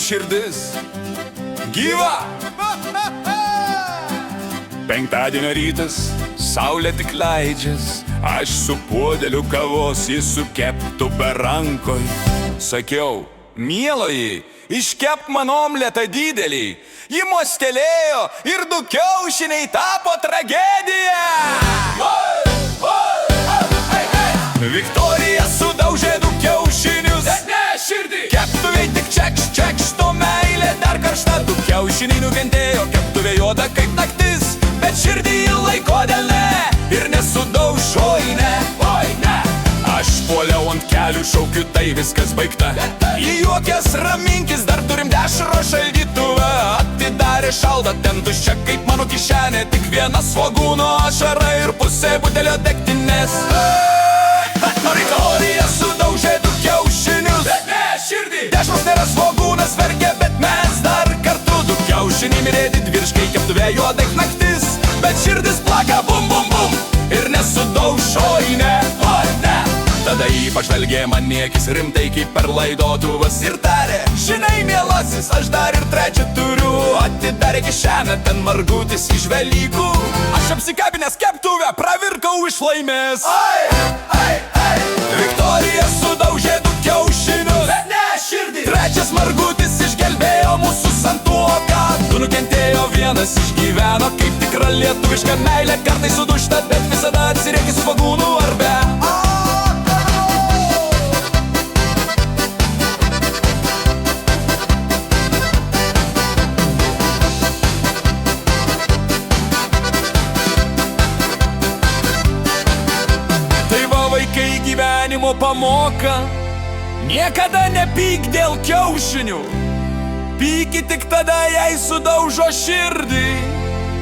širdis gyva. Penktadienio rytas, saulė tik leidžias, aš su puodeliu kavos jį su keptuve rankoj. Sakiau, mieloji, iškep man omletą didelį. Ji mostelėjo ir 2 kiaušiniai tapo tragedija. Viktorija sudaužė 2 kiaušinius, keptuvei tik čekš, čekš, to meilė dar karšta. 2 kiaušiniai nukentėjo, keptuvė juoda kaip naktis, bet širdį jį laiko delne ir nesudauž, oi ne, oi ne. Aš puoliau ant kelių, šaukiu, tai viskas baigta. Įjuokęs raminkis, dar turim dešro šaldytuvą. Atidarė šaldą, ten tuščia kaip mano kišenė, tik viena svogūno ašara ir pusė butelio degtinės. Viktorija sudaužė 2 kiaušinius, bet ne širdį. Dešros nėra, svogūnas verkia, bet mes dar kartu. 2 kiaušiniai mirė didvyriškai, keptuvė juodai naktis, bet širdis plaka bum bum bum ir nesudauž, oi ne, oi ne. Tada jį pažvelgė man į akis rimtai kaip per laidotuvas ir tarė, žinai, mielasis, aš dar ir 3 turiu. Atidarė kišenę, ten margutis iš Velykų. Aš apsikabinęs keptuvę pravirkau iš laimės. Viktorija sudaužė 2 kiaušinius, bet ne širdį. 3 margutis išgelbėjo mūsų santuoką. 2 nukentėjo, 1 išgyveno kaip tikra lietuviška meilė. Kartais sudužta, bet visada atsirieki svogūnų ar be. Vaikai gyvenimo pamoka, niekada nepyk dėl kiaušinių. Pykit tik tada, jei sudaužo širdį.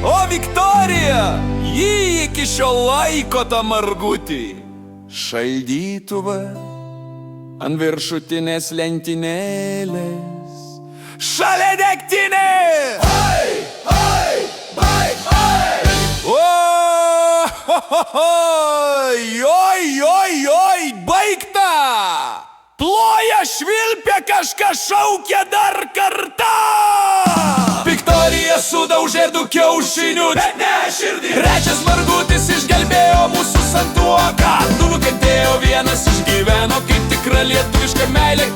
O Viktorija, jį iki šiol laiko tą margutį. Šaldytuvą ant viršutinės lentynėlės, šalia degtinė. Oi, baigta! Ploja, švilpia, kažką šaukia dar kartą! Viktorija sudaužė 2 kiaušinius, bet ne širdį. 3 margutis išgelbėjo mūsų santuoką. 2 nukentėjo, 1 išgyveno kaip tikra lietuviška meilė.